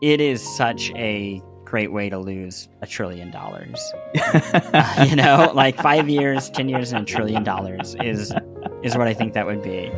It is such a great way to lose $1 trillion. Like 5 years, 10 years, and $1 trillion is what I think that would be.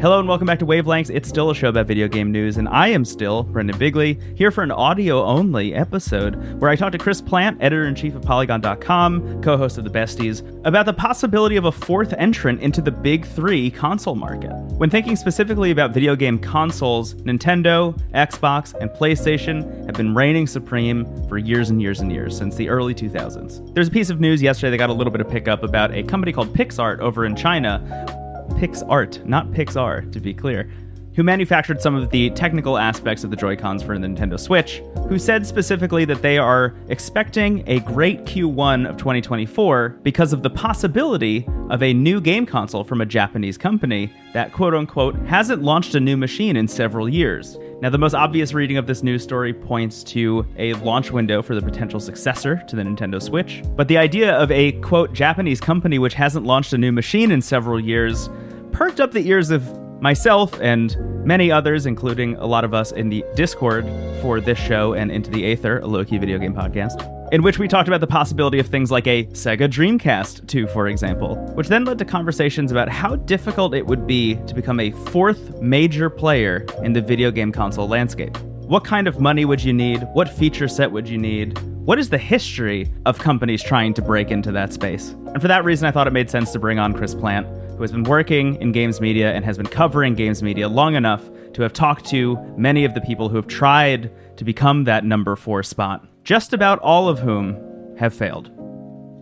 Hello and welcome back to Wavelengths. It's still a show about video game news, and I am still Brendan Bigley, here for an audio-only episode where I talk to Chris Plante, editor-in-chief of Polygon.com, co-host of the Besties, about the possibility of a fourth entrant into the big three console market. When thinking specifically about video game consoles, Nintendo, Xbox, and PlayStation have been reigning supreme for years and years and years, since the early 2000s. There's a piece of news yesterday that got a little bit of pickup about a company called PixArt over in China, PixArt, not Pixar, to be clear, who manufactured some of the technical aspects of the Joy-Cons for the Nintendo Switch, who said specifically that they are expecting a great Q1 of 2024 because of the possibility of a new game console from a Japanese company that, quote-unquote, hasn't launched a new machine in several years. Now, the most obvious reading of this news story points to a launch window for the potential successor to the Nintendo Switch, but the idea of a, quote, Japanese company which hasn't launched a new machine in several years perked up the ears of myself and many others, including a lot of us in the Discord for this show and Into the Aether, a low-key video game podcast, in which we talked about the possibility of things like a Sega Dreamcast 2, for example, which then led to conversations about how difficult it would be to become a fourth major player in the video game console landscape. What kind of money would you need? What feature set would you need? What is the history of companies trying to break into that space? And for that reason, I thought it made sense to bring on Chris Plante, who has been working in games media and has been covering games media long enough to have talked to many of the people who have tried to become that number 4 spot, just about all of whom have failed.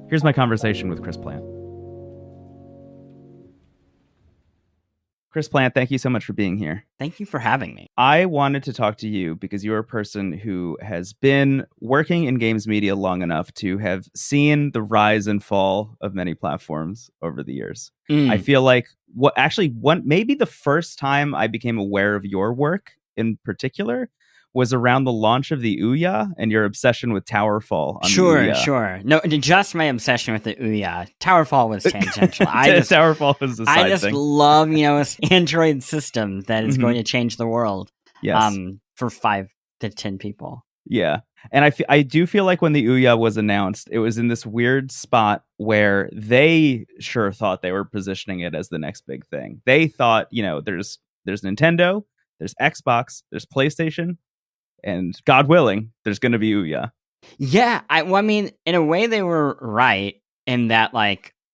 Here's my conversation with Chris Plante. Chris Plante, thank you so much for being here. Thank you for having me. I wanted to talk to you because you're a person who has been working in games media long enough to have seen the rise and fall of many platforms over the years. I feel like maybe the first time I became aware of your work in particular was around the launch of the Ouya and your obsession with Towerfall. Sure. No, just my obsession with the Ouya. Towerfall was tangential. Towerfall was the side I just thing. love, an Android system that is going to change the world. Yes. For 5 to 10 people. Yeah. And I do feel like when the Ouya was announced, it was in this weird spot where they sure thought they were positioning it as the next big thing. They thought, there's Nintendo, there's Xbox, there's PlayStation, and God willing, there's going to be Ouya. Yeah, in a way they were right in that,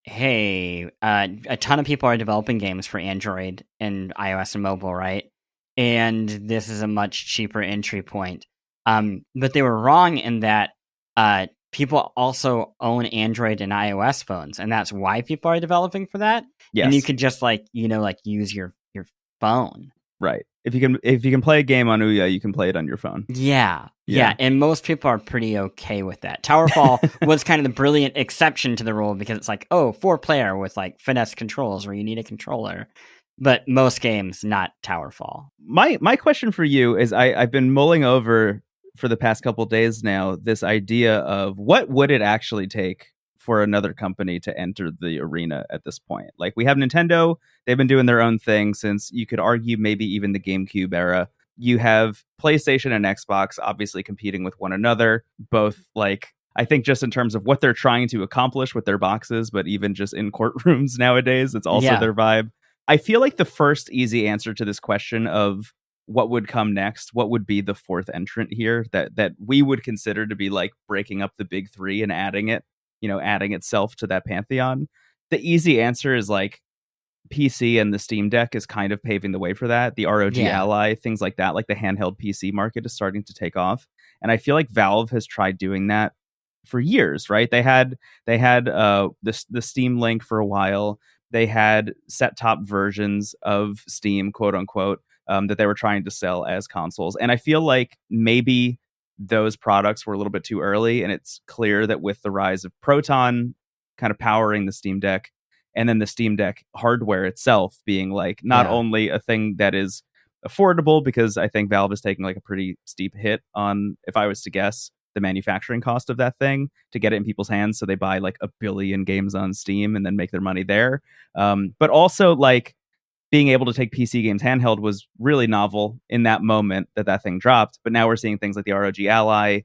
hey, a ton of people are developing games for Android and iOS and mobile, right? And this is a much cheaper entry point. But they were wrong in that people also own Android and iOS phones, and that's why people are developing for that. Yes. And you could just use your phone. Right. If you can play a game on Ouya, you can play it on your phone. Yeah. And most people are pretty okay with that. Towerfall was kind of the brilliant exception to the rule because it's 4-player with finesse controls where you need a controller. But most games, not Towerfall. My question for you is I've been mulling over for the past couple days now this idea of what would it actually take for another company to enter the arena at this point. We have Nintendo, they've been doing their own thing since, you could argue, maybe even the GameCube era. You have PlayStation and Xbox obviously competing with one another, both I think just in terms of what they're trying to accomplish with their boxes, but even just in courtrooms nowadays, it's also their vibe. I feel like the first easy answer to this question of what would come next, what would be the fourth entrant here that we would consider to be breaking up the big three and adding itself to that pantheon. The easy answer is PC, and the Steam Deck is kind of paving the way for that. The ROG Ally, things like that, the handheld PC market is starting to take off. And I feel like Valve has tried doing that for years, right? They had the Steam Link for a while. They had set-top versions of Steam, quote unquote, that they were trying to sell as consoles. And I feel like maybe those products were a little bit too early, and it's clear that with the rise of Proton kind of powering the Steam Deck, and then the Steam Deck hardware itself being not only a thing that is affordable, because I think Valve is taking a pretty steep hit on, if I was to guess, the manufacturing cost of that thing to get it in people's hands, so they buy 1 billion games on Steam and then make their money there. But also being able to take PC games handheld was really novel in that moment that thing dropped. But now we're seeing things like the ROG Ally,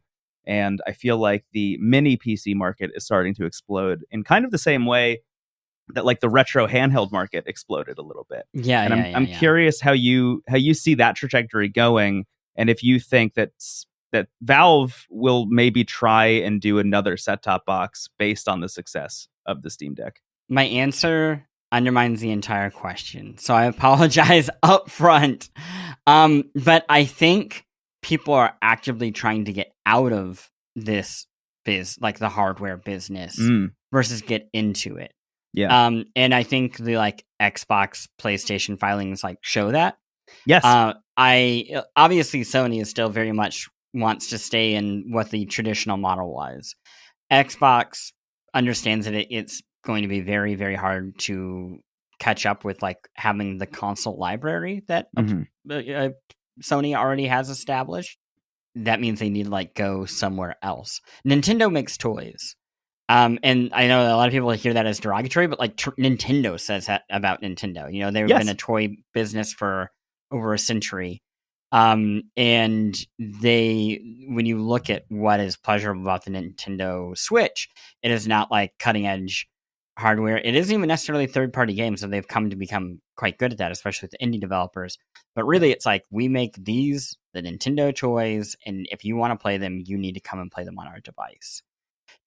and I feel like the mini PC market is starting to explode in kind of the same way that like the retro handheld market exploded a little bit. Yeah, And I'm curious how you see that trajectory going, and if you think that Valve will maybe try and do another set-top box based on the success of the Steam Deck. My answer undermines the entire question, so I apologize up front. But I think people are actively trying to get out of this like the hardware business, versus get into it. Yeah. And I think the like Xbox, PlayStation filings like show that. Yes. I obviously Sony is still very much wants to stay in what the traditional model was. Xbox understands that it's going to be very, very hard to catch up with like having the console library that Sony already has established. That means they need to like go somewhere else. Nintendo makes toys. And I know a lot of people hear that as derogatory, but like Nintendo says that about Nintendo. You know, they've been a toy business for over a century. And when you look at what is pleasurable about the Nintendo Switch, it is not like cutting edge hardware. It isn't even necessarily third party games, so they've come to become quite good at that, especially with indie developers. But really, it's like we make the Nintendo toys, and if you want to play them, you need to come and play them on our device.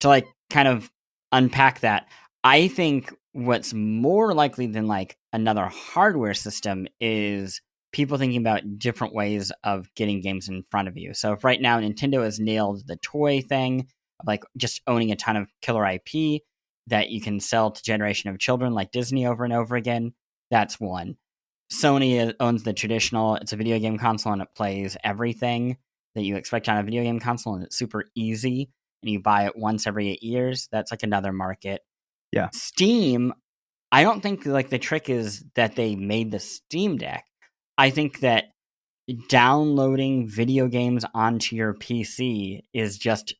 To like kind of unpack that, I think what's more likely than like another hardware system is people thinking about different ways of getting games in front of you. So if right now Nintendo has nailed the toy thing of like just owning a ton of killer IP that you can sell to generation of children like Disney over and over again, that's one. Sony owns the traditional, it's a video game console and it plays everything that you expect on a video game console, and it's super easy, and you buy it once every 8 years. That's like another market. Yeah. Steam, I don't think like the trick is that they made the Steam Deck. I think that downloading video games onto your PC is just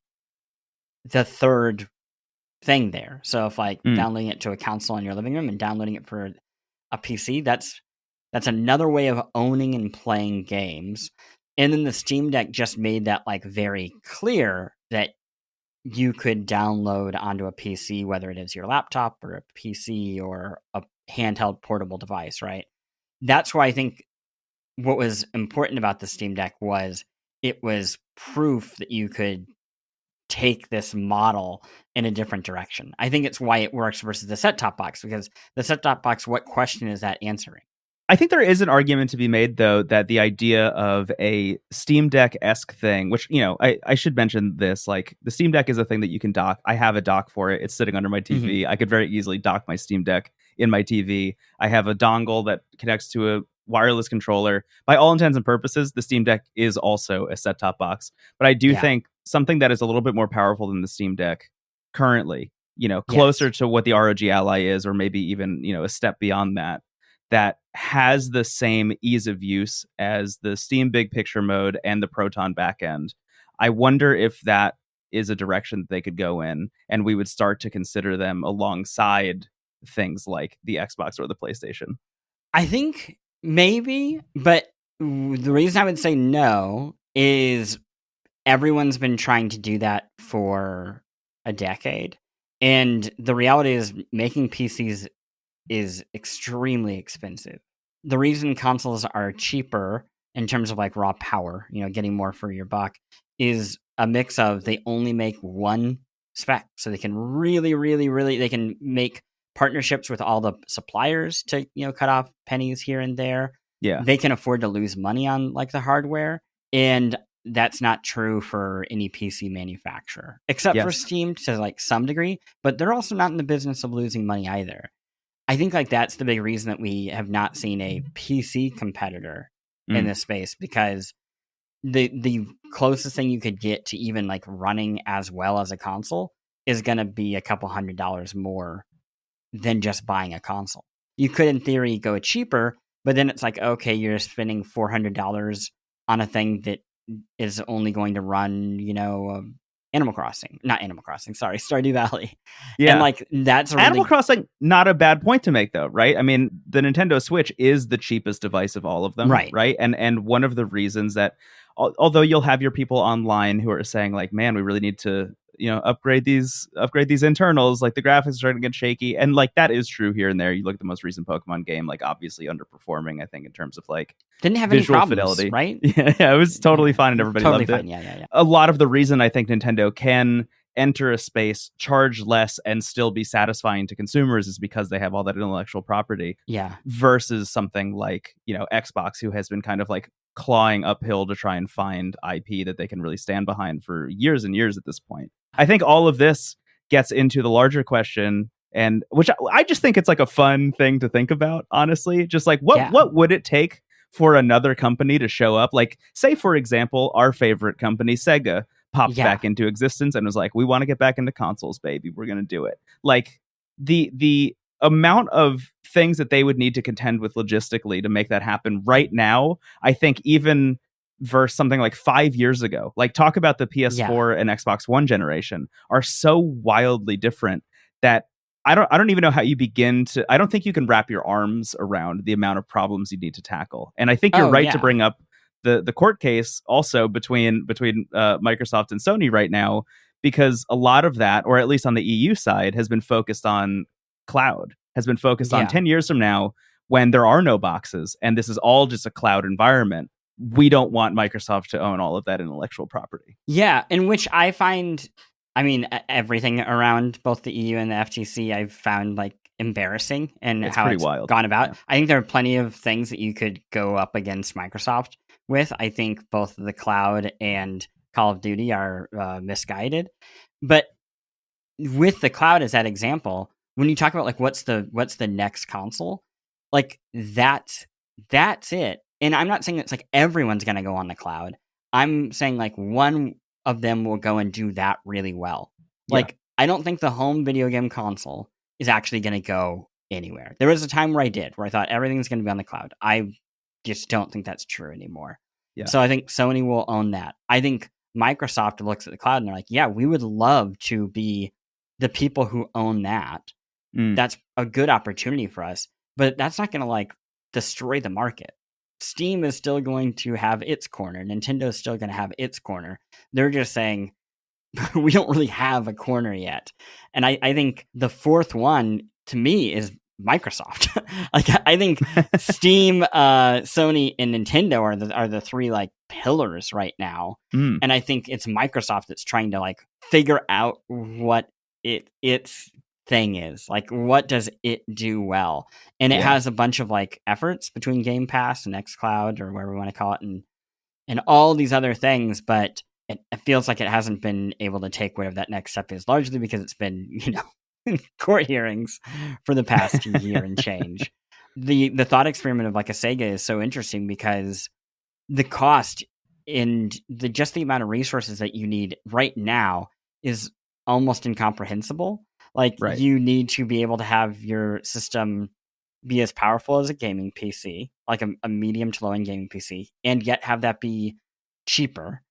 the third thing there. So if like downloading it to a console in your living room and downloading it for a PC, that's another way of owning and playing games. And then the Steam Deck just made that like very clear that you could download onto a PC, whether it is your laptop or a PC or a handheld portable device, right? That's why I think what was important about the Steam Deck was it was proof that you could take this model in a different direction. I think it's why it works versus the set-top box, because the set-top box, what question is that answering? I think there is an argument to be made, though, that the idea of a Steam Deck-esque thing, which, you know, I should mention this, like, the Steam Deck is a thing that you can dock. I have a dock for it. It's sitting under my TV. I could very easily dock my Steam Deck in my TV. I have a dongle that connects to a wireless controller. By all intents and purposes, the Steam Deck is also a set-top box. But I do think something that is a little bit more powerful than the Steam Deck currently, you know, closer to what the ROG Ally is, or maybe even, you know, a step beyond that, that has the same ease of use as the Steam Big Picture mode and the Proton backend. I wonder if that is a direction that they could go in, and we would start to consider them alongside things like the Xbox or the PlayStation. I think maybe, but the reason I would say no is everyone's been trying to do that for a decade. And the reality is making PCs is extremely expensive. The reason consoles are cheaper in terms of like raw power, you know, getting more for your buck, is a mix of they only make one spec. So they can really, they can make partnerships with all the suppliers to, you know, cut off pennies here and there. Yeah. They can afford to lose money on like the hardware. And that's not true for any PC manufacturer, except for Steam to like some degree, but they're also not in the business of losing money either. I think like that's the big reason that we have not seen a PC competitor in this space, because the closest thing you could get to even like running as well as a console is going to be a couple $100 more than just buying a console. You could in theory go cheaper, but then it's like, okay, you're spending $400 on a thing that is only going to run, you know, Animal Crossing, not Animal Crossing, sorry, Stardew Valley. Yeah. And like that's a Animal really Crossing, not a bad point to make though, right? I mean, the Nintendo Switch is the cheapest device of all of them, right? And one of the reasons that, although you'll have your people online who are saying like, man, we really need to, upgrade these internals, like the graphics are starting to get shaky, and like that is true here and there. You look at the most recent Pokemon game, like obviously underperforming, I think, in terms of like didn't have visual any problems, fidelity, right? Yeah, it was totally fine and everybody totally loved fine. it. Yeah. A lot of the reason I think Nintendo can enter a space, charge less, and still be satisfying to consumers is because they have all that intellectual property. Yeah. Versus something like, Xbox, who has been kind of like clawing uphill to try and find IP that they can really stand behind for years and years at this point. I think all of this gets into the larger question, and which I just think it's like a fun thing to think about, honestly. Just like what would it take for another company to show up? Like, say, for example, our favorite company, Sega, popped back into existence and was like, we want to get back into consoles, baby. We're going to do it. Like the amount of things that they would need to contend with logistically to make that happen right now, I think even versus something like 5 years ago, like talk about the PS4 and Xbox One generation, are so wildly different that I don't even know how you begin to. I don't think you can wrap your arms around the amount of problems you need to tackle. And I think you're right to bring up the court case also between Microsoft and Sony right now, because a lot of that, or at least on the EU side, has been focused on cloud, has been focused on 10 years from now when there are no boxes and this is all just a cloud environment. We don't want Microsoft to own all of that intellectual property. Yeah, in which I find, I mean, everything around both the EU and the FTC I've found like embarrassing, and how it's wild. Gone about. Yeah. I think there are plenty of things that you could go up against Microsoft with. I think both the cloud and Call of Duty are misguided. But with the cloud as that example, when you talk about like what's the next console, like that's it. And I'm not saying it's like everyone's going to go on the cloud. I'm saying like one of them will go and do that really well. Like, I don't think the home video game console is actually going to go anywhere. There was a time where I thought everything's going to be on the cloud. I just don't think that's true anymore. Yeah. So I think Sony will own that. I think Microsoft looks at the cloud and they're like, yeah, we would love to be the people who own that. That's a good opportunity for us, but that's not going to like destroy the market. Steam is still going to have its corner. Nintendo is still going to have its corner. They're just saying, we don't really have a corner yet. And I think the fourth one, to me, is Microsoft. Like, I think Steam, Sony, and Nintendo are the three like pillars right now. And I think it's Microsoft that's trying to like figure out what its thing is, like what does it do well, and it has a bunch of like efforts between Game Pass and xCloud, or whatever we want to call it, and all these other things, but it feels like it hasn't been able to take whatever that next step is, largely because it's been court hearings for the past year and change. The thought experiment of like a Sega is so interesting because the cost and the amount of resources that you need right now is almost incomprehensible. Like, you need to be able to have your system be as powerful as a gaming PC, like a medium to low-end gaming PC, and yet have that be cheaper.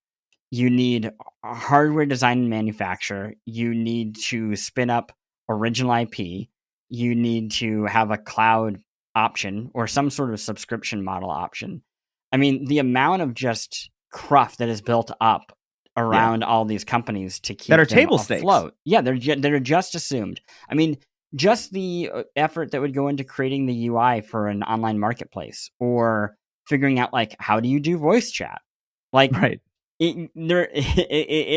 You need a hardware design and manufacture. You need to spin up original IP. You need to have a cloud option or some sort of subscription model option. I mean, the amount of just cruft that is built up around all these companies to keep that are them table afloat. Stakes. Yeah, they're just assumed. I mean, just the effort that would go into creating the UI for an online marketplace, or figuring out like how do you do voice chat, like it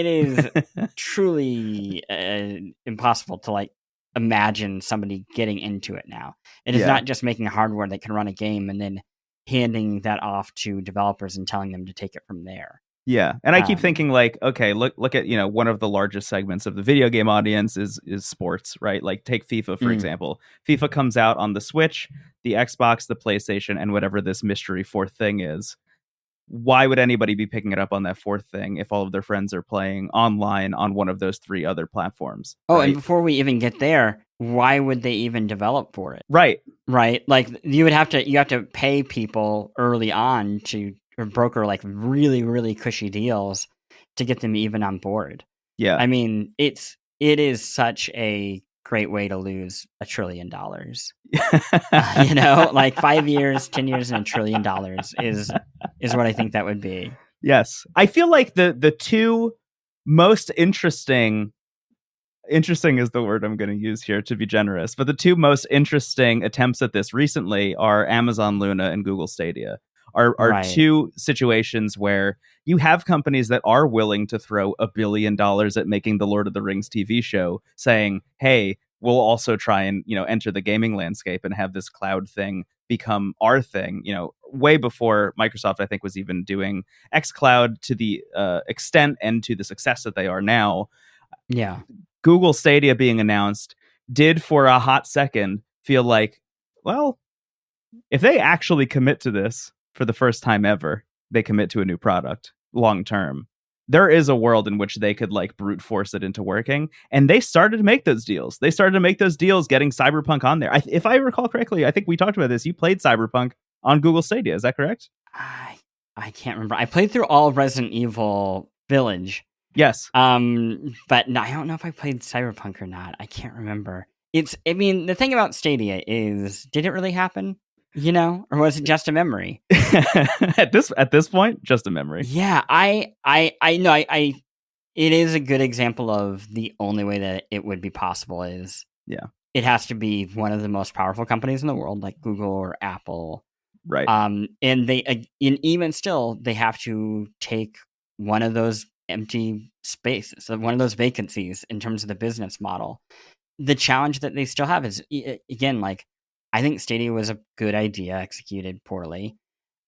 is truly impossible to like imagine somebody getting into it now. It is not just making hardware that can run a game and then handing that off to developers and telling them to take it from there. Yeah, and I keep thinking like, okay, look at one of the largest segments of the video game audience is sports, right? Like take FIFA for example. FIFA comes out on the Switch, the Xbox, the PlayStation, and whatever this mystery fourth thing is. Why would anybody be picking it up on that fourth thing if all of their friends are playing online on one of those three other platforms? Oh, right? And before we even get there, why would they even develop for it? Right. Like you have to pay people early on to, or broker like really, really cushy deals to get them even on board. Yeah. I mean, it is such a great way to lose $1 trillion. Like 5 years, 10 years, and $1 trillion is what I think that would be. Yes. I feel like the two most interesting is the word I'm going to use here to be generous, but the two most interesting attempts at this recently are Amazon Luna and Google Stadia. Are Right. two situations where you have companies that are willing to throw $1 billion at making the Lord of the Rings TV show, saying, hey, we'll also try and, enter the gaming landscape and have this cloud thing become our thing, way before Microsoft, I think, was even doing xCloud to the extent and to the success that they are now. Yeah. Google Stadia being announced did for a hot second feel like, well, if they actually commit to this for the first time ever, they commit to a new product long term, there is a world in which they could like brute force it into working. And they started to make those deals. Getting Cyberpunk on there. If I recall correctly, I think we talked about this. You played Cyberpunk on Google Stadia. Is that correct? I can't remember. I played through all of Resident Evil Village. Yes. But no, I don't know if I played Cyberpunk or not. I can't remember. The thing about Stadia is, did it really happen? Or was it just a memory? At this point, just a memory. Yeah, I know. It is a good example of the only way that it would be possible is, it has to be one of the most powerful companies in the world, like Google or Apple, right? And even still, they have to take one of those empty spaces, so one of those vacancies in terms of the business model. The challenge that they still have is, again, like, I think Stadia was a good idea executed poorly,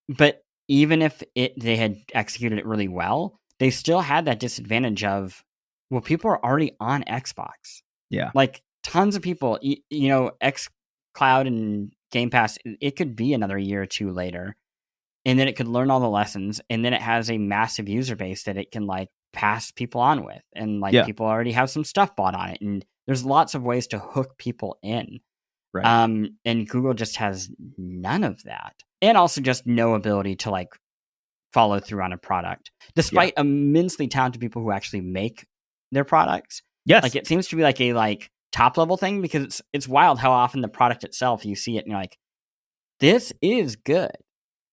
but even if they had executed it really well, they still had that disadvantage of, well, people are already on Xbox. Yeah. Like tons of people, xCloud and Game Pass, it could be another year or two later, and then it could learn all the lessons, and then it has a massive user base that it can like pass people on with, and like people already have some stuff bought on it, and there's lots of ways to hook people in. Right. And Google just has none of that, and also just no ability to like follow through on a product, despite immensely talented people who actually make their products. Yes, like it seems to be like a top level thing, because it's wild how often the product itself, you see it and you're like, this is good.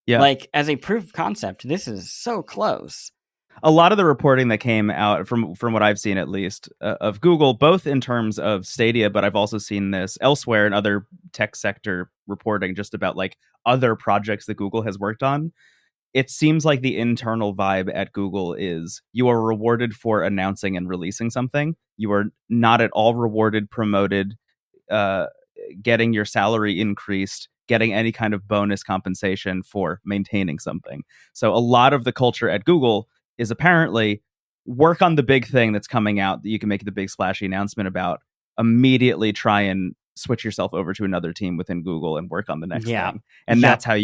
Yeah, like as a proof of concept, this is so close. A lot of the reporting that came out from what I've seen, at least, of Google, both in terms of Stadia, but I've also seen this elsewhere in other tech sector reporting just about like other projects that Google has worked on. It seems like the internal vibe at Google is you are rewarded for announcing and releasing something. You are not at all rewarded, promoted, getting your salary increased, getting any kind of bonus compensation for maintaining something. So a lot of the culture at Google is apparently work on the big thing that's coming out that you can make the big splashy announcement about, immediately try and switch yourself over to another team within Google and work on the next thing. And that's how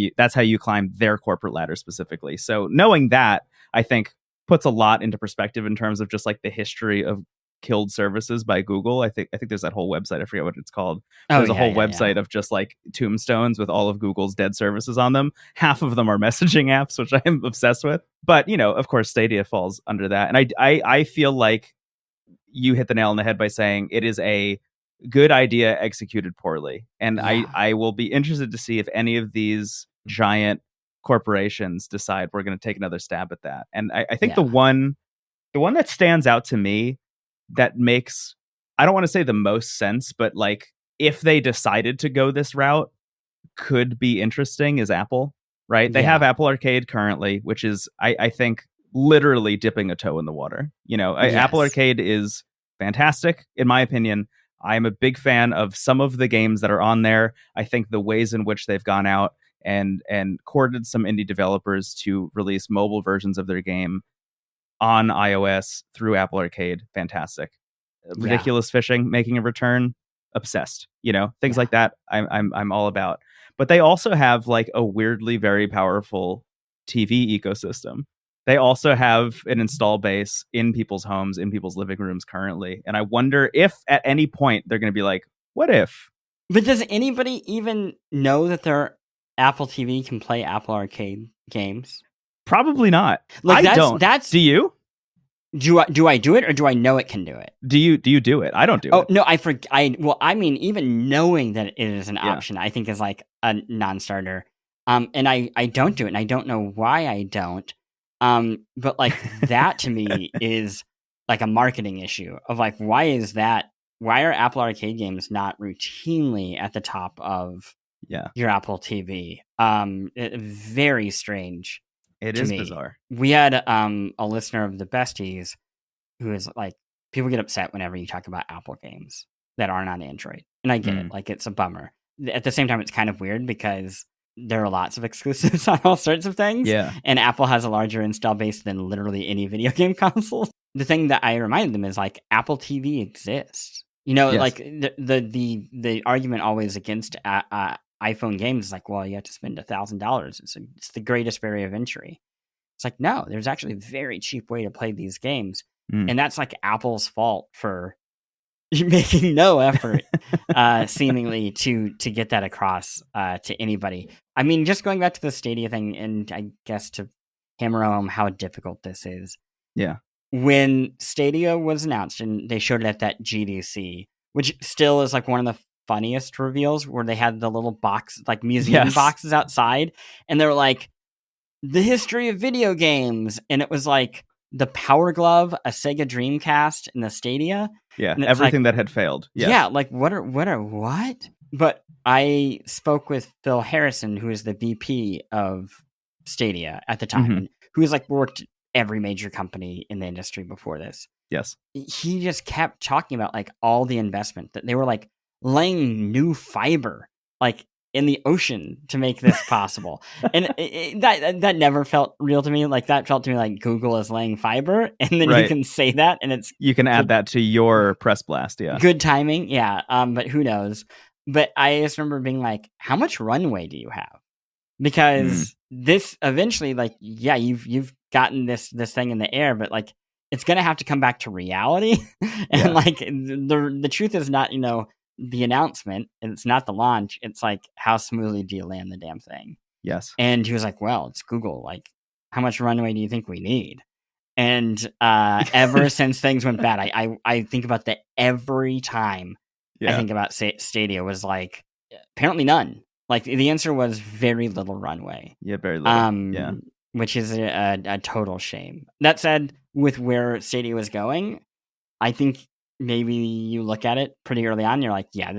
you climb their corporate ladder specifically. So knowing that, I think, puts a lot into perspective in terms of just like the history of killed services by Google. I think there's that whole website, I forget what it's called. There's a whole website of just like tombstones with all of Google's dead services on them. Half of them are messaging apps, which I am obsessed with. But, of course, Stadia falls under that. And I feel like you hit the nail on the head by saying it is a good idea executed poorly. And I will be interested to see if any of these giant corporations decide we're going to take another stab at that. And I think the one that stands out to me that makes, I don't want to say the most sense, but like if they decided to go this route, could be interesting, is Apple, right? They have Apple Arcade currently, which is, I think, literally dipping a toe in the water. Apple Arcade is fantastic, in my opinion. I'm a big fan of some of the games that are on there. I think the ways in which they've gone out and courted some indie developers to release mobile versions of their game on iOS through Apple Arcade, fantastic. Ridiculous fishing making a return, obsessed. Things like that. I'm all about. But they also have like a weirdly very powerful TV ecosystem. They also have an install base in people's homes, in people's living rooms currently. And I wonder if at any point they're going to be like, what if? But does anybody even know that their Apple TV can play Apple Arcade games? Probably not. Like, I don't. Do you? Do I do it, or do I know it can do it? Do you do it? I don't do it. Oh no, I mean, even knowing that it is an option, I think is like a non-starter. And I don't do it, and I don't know why I don't. But like that to me is like a marketing issue of like, why is that? Why are Apple Arcade games not routinely at the top of your Apple TV? Very strange. It is bizarre. We had a listener of the Besties who is like, people get upset whenever you talk about Apple games that aren't on Android. And I get it. Like, it's a bummer. At the same time, it's kind of weird because there are lots of exclusives on all sorts of things. Yeah. And Apple has a larger install base than literally any video game console. The thing that I reminded them is like, Apple TV exists. You know, like the argument always against iPhone games is like, well, you have to spend $1,000. It's the greatest barrier of entry. It's like, no, there's actually a very cheap way to play these games. And that's like Apple's fault for making no effort, seemingly, to get that across to anybody. I mean, just going back to the Stadia thing, and I guess to hammer home how difficult this is. Yeah. When Stadia was announced and they showed it at that GDC, which still is like one of the funniest reveals, where they had the little box, like museum boxes outside, and they were like, the history of video games, and it was like the Power Glove, a Sega Dreamcast, and the Stadia. Yeah, everything that had failed. Yes. Yeah, like what? But I spoke with Phil Harrison, who is the VP of Stadia at the time, who has like worked every major company in the industry before this. Yes. He just kept talking about like all the investment that they were like laying new fiber like in the ocean to make this possible. And that never felt real to me. Like, that felt to me like Google is laying fiber, and then you can say that, and you can add that to your press blast. Yeah. Good timing. Yeah. But who knows? But I just remember being like, how much runway do you have? Because this eventually, like, yeah, you've gotten this thing in the air, but like, it's going to have to come back to reality. And like, the truth is not, you know, the announcement, and it's not the launch. It's like, how smoothly do you land the damn thing? Yes. And he was like, well, it's Google. Like, how much runway do you think we need? And ever since things went bad, I think about that every time. I think about Stadia was like, apparently none. Like, the answer was very little runway. Yeah, very little. Which is a total shame. That said, with where Stadia was going, I think maybe you look at it pretty early on, and you're like, yeah,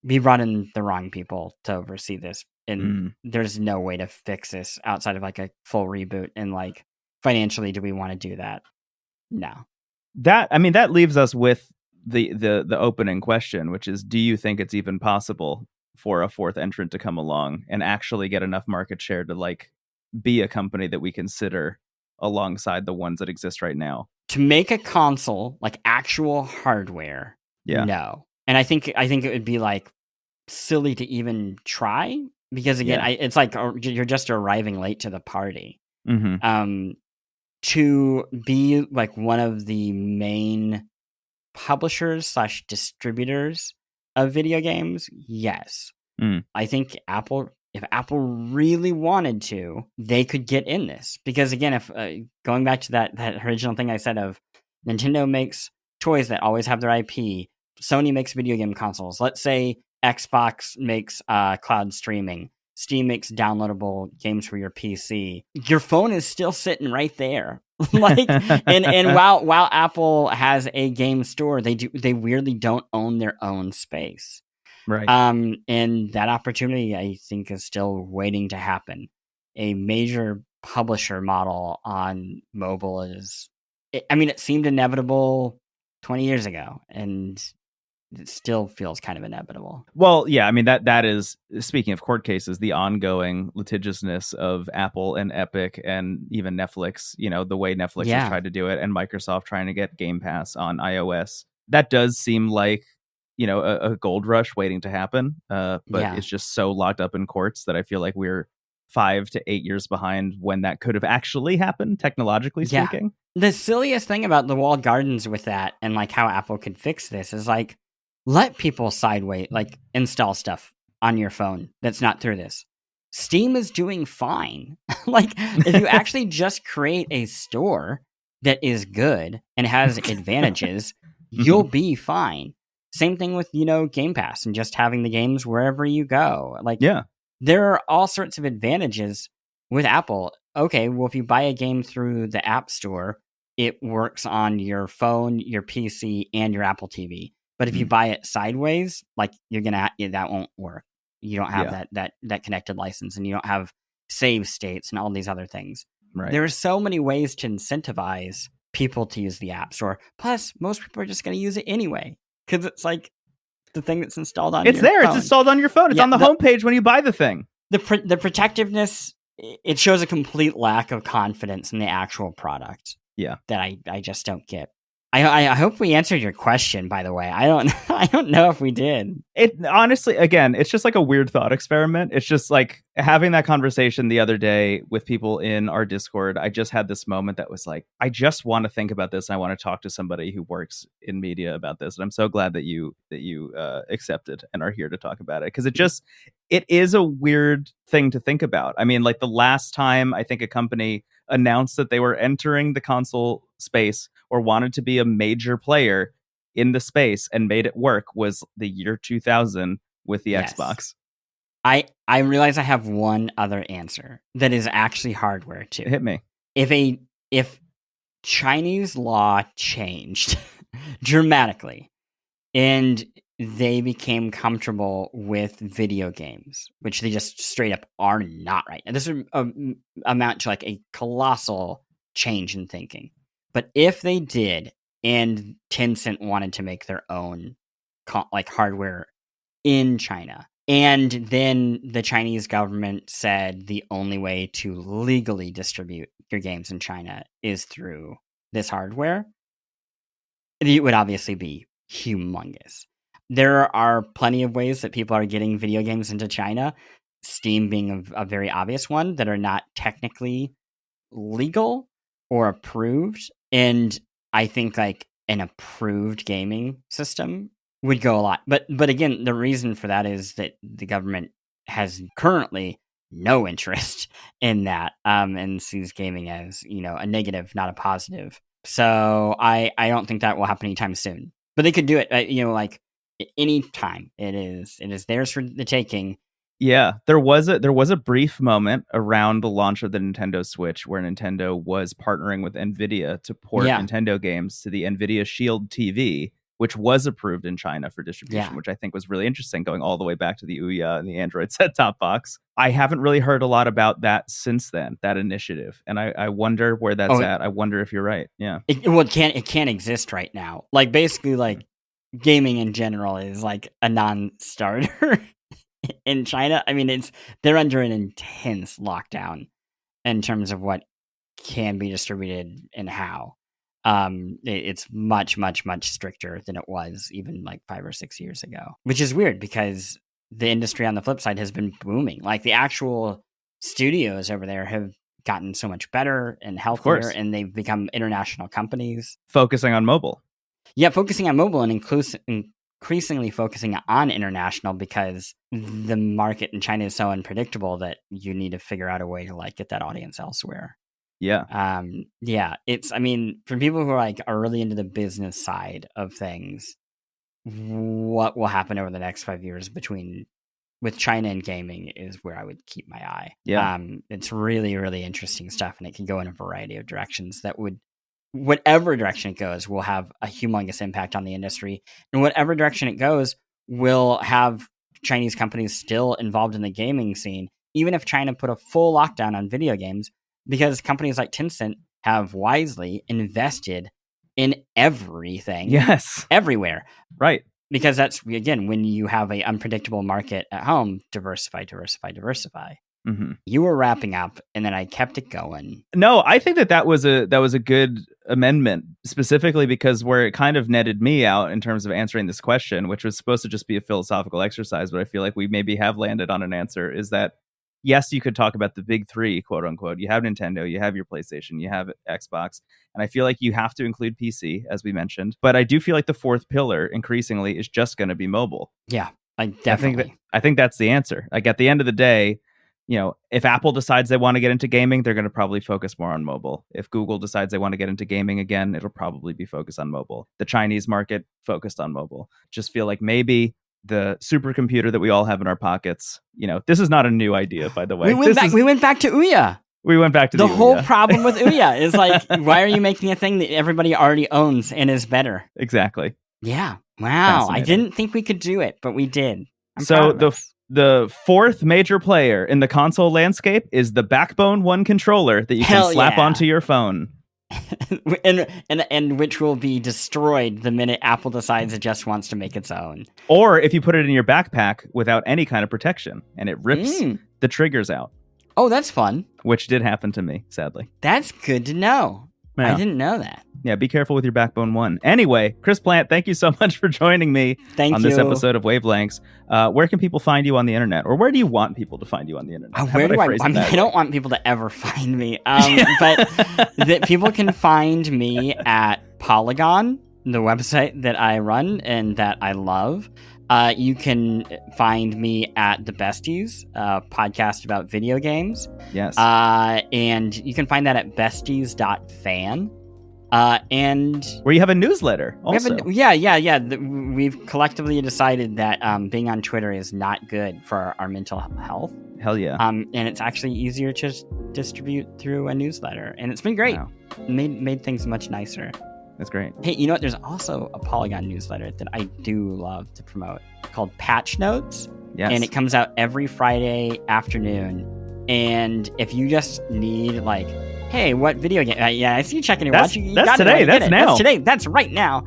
we brought in the wrong people to oversee this. And there's no way to fix this outside of like a full reboot. And like, financially, do we want to do that? No. That leaves us with the opening question, which is, do you think it's even possible for a fourth entrant to come along and actually get enough market share to like be a company that we consider alongside the ones that exist right now? To make a console, like actual hardware, no. And I think it would be like silly to even try, because again, it's like you're just arriving late to the party. To be like one of the main publishers / distributors of video games, yes. I think if Apple really wanted to, they could get in this. Because again, if going back to that original thing I said of Nintendo makes toys that always have their IP, Sony makes video game consoles. Let's say Xbox makes cloud streaming, Steam makes downloadable games for your PC. Your phone is still sitting right there. Like, and while Apple has a game store, they weirdly don't own their own space. Right. And that opportunity, I think, is still waiting to happen. A major publisher model on mobile it seemed inevitable 20 years ago, and it still feels kind of inevitable. Well, yeah, I mean, that is, speaking of court cases, the ongoing litigiousness of Apple and Epic and even Netflix, you know, the way Netflix has tried to do it, and Microsoft trying to get Game Pass on iOS. That does seem like, you know, a gold rush waiting to happen. But it's just so locked up in courts that I feel like we're 5 to 8 years behind when that could have actually happened, technologically speaking. The silliest thing about the walled gardens with that, and like how Apple could fix this, is like, let people like install stuff on your phone that's not through this. Steam is doing fine. Like, if you actually just create a store that is good and has advantages, you'll be fine. Same thing with, Game Pass and just having the games wherever you go. Like, Yeah. there are all sorts of advantages with Apple. Okay, well, if you buy a game through the App Store, it works on your phone, your PC, and your Apple TV. But if you buy it sideways, like that won't work. You don't have that connected license, and you don't have save states and all these other things. Right. There are so many ways to incentivize people to use the App Store. Plus, most people are just going to use it anyway because it's like the thing that's installed on. It's your there. phone. It's installed on your phone. It's on the homepage when you buy the thing. The protectiveness, it shows a complete lack of confidence in the actual product. Yeah, that I just don't get. I hope we answered your question, by the way. I don't know if we did. It honestly, again, it's just like a weird thought experiment. It's just like having that conversation the other day with people in our Discord. I just had this moment that was like, I just want to think about this. And I want to talk to somebody who works in media about this. And I'm so glad that you accepted and are here to talk about it, because it is a weird thing to think about. I mean, like the last time I think a company announced that they were entering the console space or wanted to be a major player in the space and made it work was the year 2000 with the Xbox. I realize I have one other answer that is actually hardware too. Hit me. If Chinese law changed dramatically and they became comfortable with video games, which they just straight up are not right now. This would amount to like a colossal change in thinking. But if they did, and Tencent wanted to make their own like hardware in China, and then the Chinese government said the only way to legally distribute your games in China is through this hardware, it would obviously be humongous. There are plenty of ways that people are getting video games into China, Steam being a very obvious one, that are not technically legal or approved. And I think like an approved gaming system would go a lot. But again, the reason for that is that the government has currently no interest in that, and sees gaming as, a negative, not a positive. So I don't think that will happen anytime soon. But they could do it, like any time. It is theirs for the taking. Yeah, there was a brief moment around the launch of the Nintendo Switch where Nintendo was partnering with Nvidia to port Nintendo games to the Nvidia Shield TV, which was approved in China for distribution, which I think was really interesting, going all the way back to the Ouya and the Android set-top box. I haven't really heard a lot about that since then, that initiative, and I wonder where that's at. I wonder if you're right. Yeah, it can't exist right now. Like basically, like gaming in general is like a non-starter. In China, I mean, they're under an intense lockdown in terms of what can be distributed and how. It's much, much, much stricter than it was even like 5 or 6 years ago, which is weird because the industry on the flip side has been booming. Like the actual studios over there have gotten so much better and healthier, and they've become international companies. Focusing on mobile. Yeah, focusing on mobile and increasingly focusing on international, because the market in China is so unpredictable that you need to figure out a way to like get that audience elsewhere. Yeah. I mean, for people who are really into the business side of things, what will happen over the next 5 years with China and gaming is where I would keep my eye. Yeah. It's really, really interesting stuff, and it can go in a variety of directions that would, whatever direction it goes, will have a humongous impact on the industry. And whatever direction it goes will have Chinese companies still involved in the gaming scene, even if China put a full lockdown on video games, because companies like Tencent have wisely invested in everything. Yes. Everywhere. Right. Because that's, again, when you have an unpredictable market at home, diversify. Mm-hmm. You were wrapping up, and then I kept it going. No, I think that was a good amendment, specifically because where it kind of netted me out in terms of answering this question, which was supposed to just be a philosophical exercise, but I feel like we maybe have landed on an answer, is that yes, you could talk about the big three, quote unquote. You have Nintendo, you have your PlayStation, you have Xbox, and I feel like you have to include PC, as we mentioned. But I do feel like the fourth pillar increasingly is just going to be mobile. Yeah, definitely. I think that's the answer. Like at the end of the day, if Apple decides they want to get into gaming, they're going to probably focus more on mobile. If Google decides they want to get into gaming again, it'll probably be focused on mobile. The Chinese market focused on mobile. Just feel like maybe the supercomputer that we all have in our pockets, this is not a new idea, by the way. We went back to Ouya. We went back to the whole problem with Ouya is like, why are you making a thing that everybody already owns and is better? Exactly. Yeah. Wow. I didn't think we could do it, but we did. So the fourth major player in the console landscape is the Backbone 1 controller that you can slap onto your phone. and which will be destroyed the minute Apple decides it just wants to make its own. Or if you put it in your backpack without any kind of protection and it rips the triggers out. Oh, that's fun. Which did happen to me, sadly. That's good to know. Yeah. I didn't know that. Yeah, be careful with your Backbone 1. Anyway, Chris Plante, thank you so much for joining me on this episode of Wavelengths. Where can people find you on the internet? Or where do you want people to find you on the internet? I don't want people to ever find me. But people can find me at Polygon, the website that I run and that I love. You can find me at the Besties, podcast about video games. Yes. And you can find that at besties.fan. And where you have a newsletter also. We've collectively decided that being on Twitter is not good for our mental health. Hell yeah. And it's actually easier to distribute through a newsletter. And it's been great. Wow. Made things much nicer. That's great. Hey, you know what? There's also a Polygon newsletter that I do love to promote called Patch Notes. Yes. And it comes out every Friday afternoon. And if you just need like, hey, what video game? I see you checking your watch. That's today. That's now. That's today. That's right now.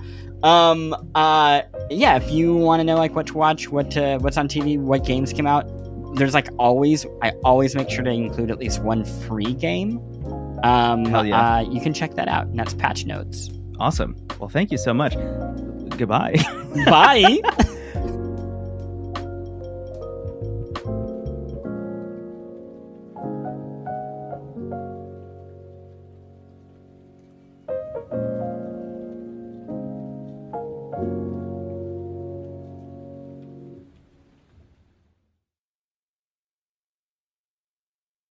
If you want to know like what to watch, what's on TV, what games came out, there's I always make sure to include at least one free game. Hell yeah. You can check that out, and that's Patch Notes. Awesome. Well, thank you so much. Goodbye. Bye.